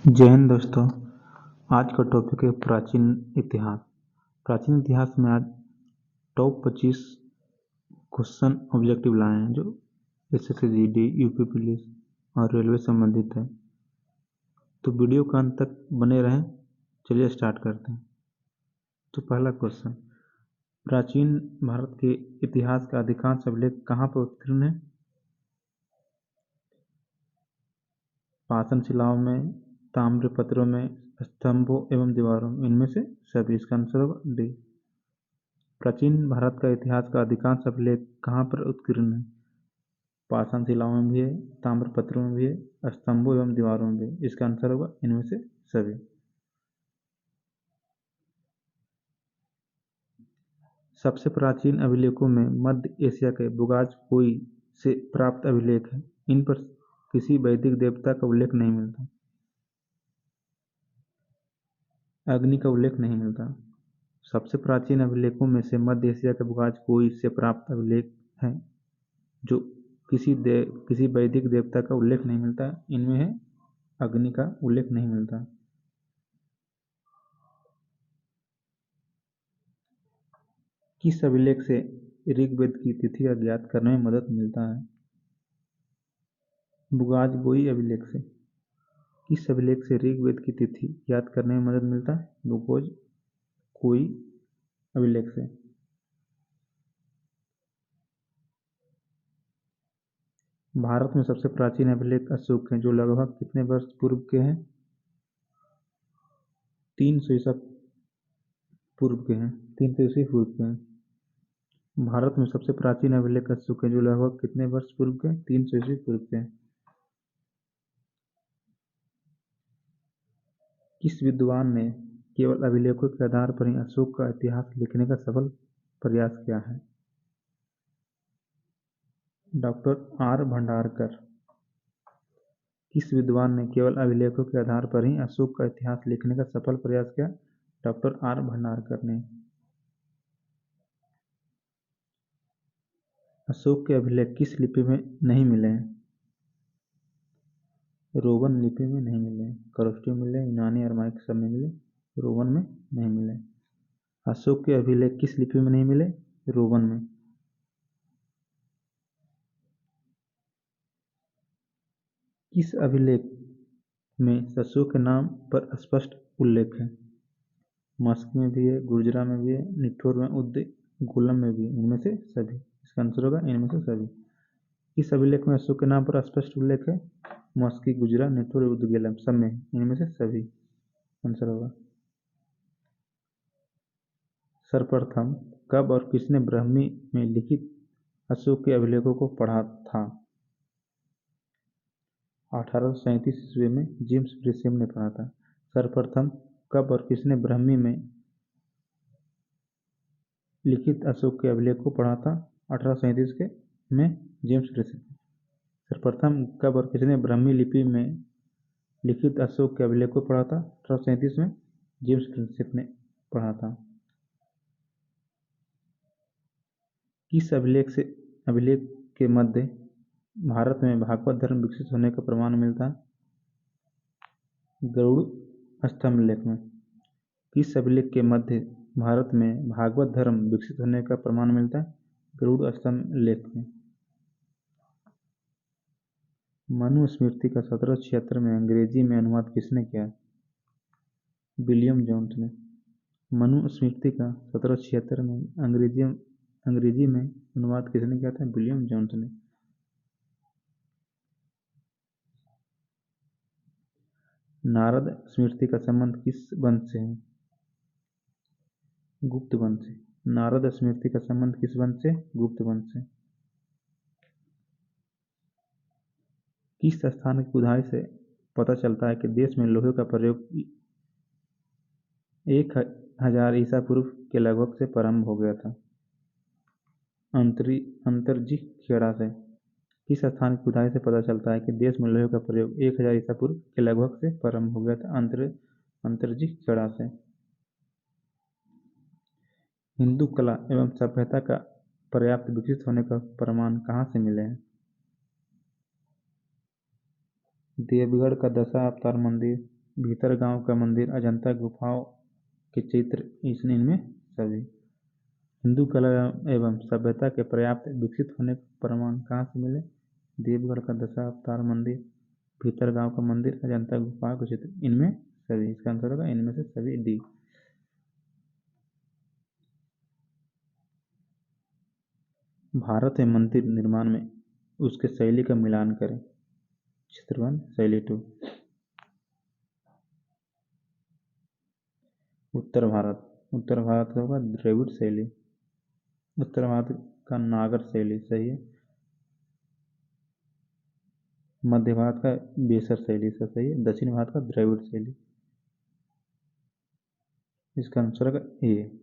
जय हिंद दोस्तों। आज का टॉपिक है प्राचीन इतिहास। प्राचीन इतिहास में आज टॉप 25 क्वेश्चन ऑब्जेक्टिव लाए हैं जो एसएससी जीडी यूपी पुलिस और रेलवे संबंधित है। तो वीडियो का अंत तक बने रहें। चलिए स्टार्ट करते हैं। तो पहला क्वेश्चन, प्राचीन भारत के इतिहास का अधिकांश अभिलेख कहाँ पर उत्कीर्ण है? पाषाण शिलाओं में, ताम्र पत्रों में, स्तंभों एवं दीवारों में, इनमें से सभी। इसका आंसर होगा डी। प्राचीन भारत का इतिहास का अधिकांश अभिलेख कहाँ पर उत्कीर्ण है? पाषाण शिलाओं में भी है, ताम्र पत्रों में भी है, स्तंभों एवं दीवारों में भी है। इसका आंसर होगा इनमें से सभी। सबसे प्राचीन अभिलेखों में मध्य एशिया के बुगाज कोई से प्राप्त अभिलेख है। इन पर किसी वैदिक देवता का उल्लेख नहीं मिलता, अग्नि का उल्लेख नहीं मिलता। सबसे प्राचीन अभिलेखों में से मध्य एशिया के बुगाज कोई से प्राप्त अभिलेख है जो किसी वैदिक देवता का उल्लेख नहीं मिलता। इनमें है अग्नि का उल्लेख नहीं मिलता। किस अभिलेख से ऋग्वेद की तिथि ज्ञात करने में मदद मिलता है? बुगाज गोई अभिलेख से। किस अभिलेख से ऋग्वेद की तिथि ज्ञात करने में मदद मिलता है? बुगाज कोई अभिलेख से। भारत में सबसे प्राचीन अभिलेख अशोक हैं जो लगभग कितने वर्ष पूर्व के हैं? 300 ईसा पूर्व के हैं। 300 ईस्वी पूर्व के हैं। भारत में सबसे प्राचीन अभिलेख अशोक हैं जो लगभग कितने वर्ष पूर्व के हैं? 300 ईस्वी पूर्व के हैं। किस विद्वान ने केवल अभिलेखों के आधार पर ही अशोक का इतिहास लिखने का सफल प्रयास किया है? Doctor R Bhandarkar. किस विद्वान ने केवल अभिलेखों के आधार पर ही अशोक का इतिहास लिखने का सफल प्रयास किया? डॉक्टर आर भंडारकर ने। अशोक के अभिलेख किस लिपि में नहीं मिले हैं? रोमन लिपि में नहीं मिले। खरोष्टी में मिले, यूनानी अरामाइक सब में मिले, रोमन में नहीं मिले। अशोक के अभिलेख किस लिपि में नहीं मिले? रोमन में। किस अभिलेख में अशोक के नाम पर स्पष्ट उल्लेख है? मस्क में भी है, गुर्जरा में भी है, निठोर में, उद्गोलम में भी है। इनमें से सभी। इसका आंसर होगा इनमें से सभी। किस अभिलेख में अशोक के नाम पर स्पष्ट उल्लेख है? मस्की, गुजरा, निठोर, उद्गोलम सब में। इनमें से सभी आंसर होगा। सर्वप्रथम कब और किसने ब्राह्मी में लिखित अशोक के अभिलेखों को पढ़ा था? 1837 ईस्वी में जेम्स ब्रिसेम ने पढ़ा था। सर्वप्रथम कब और किसने ब्राह्मी में लिखित अशोक के अभिलेख को पढ़ा था? 1837 के में जेम्स ब्रिसेम। सर्वप्रथम कब और किसने ब्राह्मी लिपि में लिखित अशोक के अभिलेख को पढ़ा था? 1837 में जेम्स ब्रिसेम ने पढ़ा था। किस अभिलेख के मध्य भारत में भागवत धर्म विकसित होने का प्रमाण मिलता है? गरुड़ स्तंभ लेख में। किस अभिलेख के मध्य भारत में भागवत धर्म विकसित होने का प्रमाण मिलता है? गरुड़ स्तंभ लेख में। मनुस्मृति का 1776 में अंग्रेजी में अनुवाद किसने किया? विलियम जोन्स ने। मनुस्मृति का 1776 में अंग्रेजी में अनुवाद किसने किया था? विलियम जोन्स ने। नारद स्मृति का संबंध किस वंश से है? गुप्त वंश से। नारद स्मृति का संबंध किस वंश से? गुप्त वंश से। किस स्थान की खुदाई से पता चलता है कि देश में लोहे का प्रयोग 1000 ईसा पूर्व के लगभग से प्रारंभ हो गया था? अंतर्जी खेड़ा से। किस स्थान की खुदाई से पता चलता है कि देश में लोहे का प्रयोग 1000 ईसा पूर्व के लगभग से प्रारंभ हो गया था? अंतर्जी खेड़ा से। हिंदू कला एवं सभ्यता का पर्याप्त विकसित होने का प्रमाण कहाँ से मिले हैं? देवगढ़ का दशावतार मंदिर, भीतर गांव का मंदिर, अजंता गुफाओं के चित्र, इसने इनमें सभी। हिंदू कला एवं सभ्यता के पर्याप्त विकसित होने का प्रमाण कहाँ से मिले? देवगढ़ का दशावतार मंदिर, भीतर गांव का मंदिर, अजंता गुफाओं के चित्र, इनमें सभी। इसका आंसर होगा इनमें से सभी, डी। भारत में मंदिर निर्माण में उसके शैली का मिलान करें। चित्र 1, शैली 2। उत्तर भारत, उत्तर भारत का होगा द्रविड़ शैली। उत्तर भारत का नागर शैली सही है। मध्य भारत का बेसर शैली से सही है। दक्षिण भारत का द्रविड़ शैली। इसका आंसर होगा ए।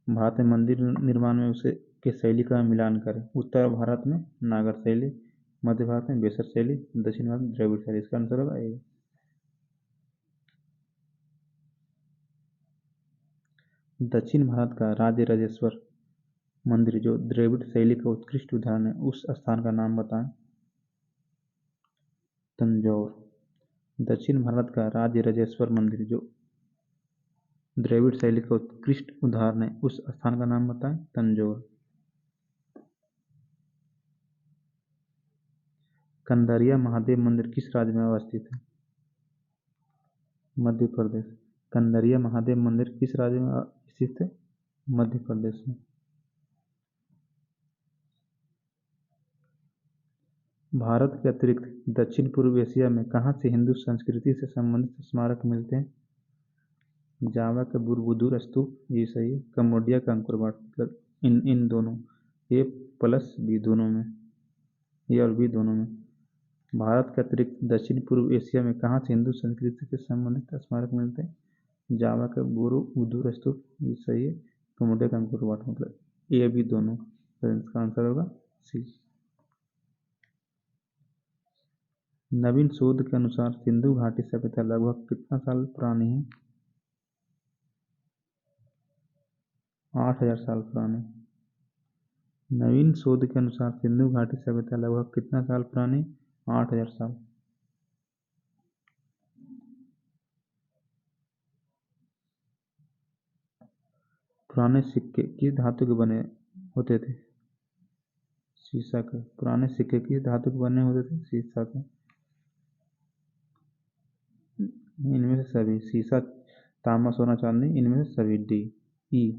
भारत में मंदिर निर्माण में उसे के शैली का मिलान करें। उत्तर भारत में नागर शैली, मध्य भारत में बेसर शैली, दक्षिण भारत में द्रविड़ शैली। इसका आंसर होगा ए। दक्षिण भारत का राजराजेश्वर मंदिर जो द्रविड़ शैली का उत्कृष्ट उदाहरण है, उस स्थान का नाम बताएं। तंजौर। दक्षिण भारत का राजराजेश्वर मंदिर जो द्रविड़ शैली का उत्कृष्ट उदाहरण है, उस स्थान का नाम बताएं। तंजौर। कंदरिया महादेव मंदिर किस राज्य में अवस्थित है? मध्य प्रदेश। कंदरिया महादेव मंदिर किस राज्य में स्थित है? मध्य प्रदेश में। भारत के अतिरिक्त दक्षिण पूर्व एशिया में कहाँ से हिंदू संस्कृति से संबंधित स्मारक मिलते हैं? जावा का बुरबुदुर स्तूप, ये सही है। कम्बोडिया का अंकोर वाट, मतलब इन दोनों, ए प्लस बी दोनों में, ए और बी दोनों में। भारत के अतिरिक्त दक्षिण पूर्व एशिया में कहाँ से हिंदू संस्कृति से संबंधित स्मारक मिलते हैं? जावा का बुरबुदुर स्तूप, ये सही है। कम्बोडिया का अंकोर वाट, मतलब ए बी दोनों। तो इसका आंसर होगा सी। नवीन शोध के अनुसार सिंधु घाटी सभ्यता लगभग कितना साल पुरानी है? 8000 साल पुरानी। नवीन शोध के अनुसार सिंधु घाटी सभ्यता लगभग कितना साल पुरानी? 8000 साल। पुराने सिक्के किस धातु के बने होते थे? शीशा के। पुराने सिक्के किस धातु के बने होते थे? शीशा के। इनमें से सभी, शीशा, तांबा, सोना, चांदी, इनमें से सभी, डी, ई।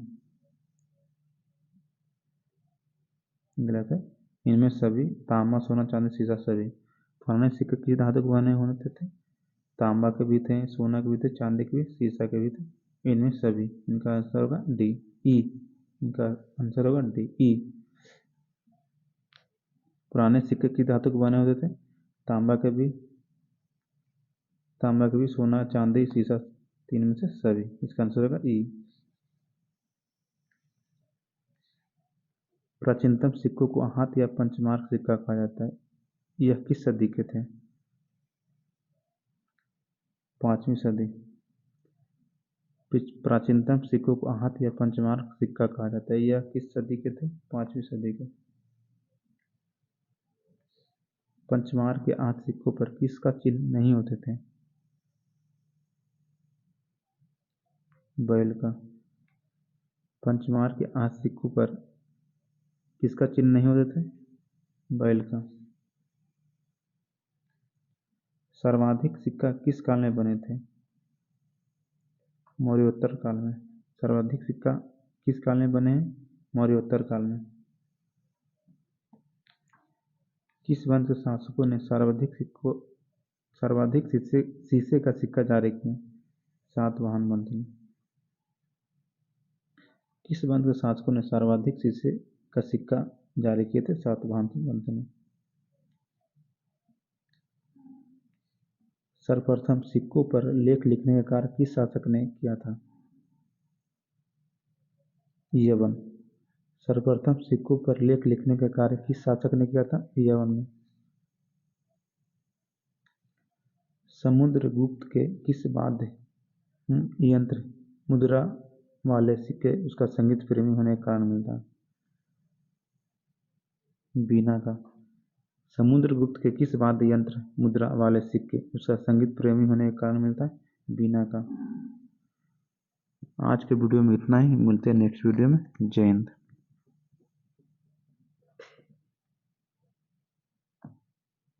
गलत है। इनमें सभी, तांबा, सोना, चांदी, शीशा, सभी। पुराने सिक्के किस धातु के बने होते थे? तांबा के भी थे, सोना के भी थे, चांदी के भी, शीशा के भी थे, इनमें सभी। इनका आंसर होगा डी, ई। इनका आंसर होगा डी, ई। पुराने सिक्के किस धातु के बने होते थे? तांबा के भी, सोना, चांदी, शीशा, तीन में से सभी। इसका आंसर होगा ई। प्राचीनतम सिक्कों को आहत या पंचमार्क सिक्का कहा जाता है। यह किस सदी के थे? 5वीं सदी। प्राचीनतम सिक्कों को आहत या पंचमार्क सिक्का कहा जाता है। यह किस सदी के थे? 5वीं सदी के। पंचमार्क के आहत सिक्कों पर किसका चिन्ह नहीं होते थे? बैल का। पंचमार्क के आहत सिक्कों पर किसका चिन्ह नहीं होते थे? बैल का। सर्वाधिक सिक्का किस काल में बने थे? मौर्योत्तर काल में। सर्वाधिक सिक्का किस काल में बने हैं? मौर्योत्तर काल में। किस वंश के शासकों ने सर्वाधिक शीशे का सिक्का जारी किए? सातवाहन वंश ने। किस वंश के शासकों ने सर्वाधिक शीशे का सिक्का जारी किए थे? सातवाहन वंश ने। सर्वप्रथम सिक्कों पर लेख लिखने का कार्य किस शासक ने किया था? यवन। सर्वप्रथम सिक्कों पर लेख लिखने का कार्य किस शासक ने किया था? यवन ने। समुद्रगुप्त के किस वाद्य यंत्र मुद्रा वाले सिक्के उसका संगीत प्रेमी होने के कारण मिलता है? बीना का। समुद्रगुप्त के किस वाद्य यंत्र मुद्रा वाले सिक्के उसका संगीत प्रेमी होने के कारण मिलता है? बीना का। आज के वीडियो में इतना ही, मिलते हैं नेक्स्ट वीडियो में। जय हिंद।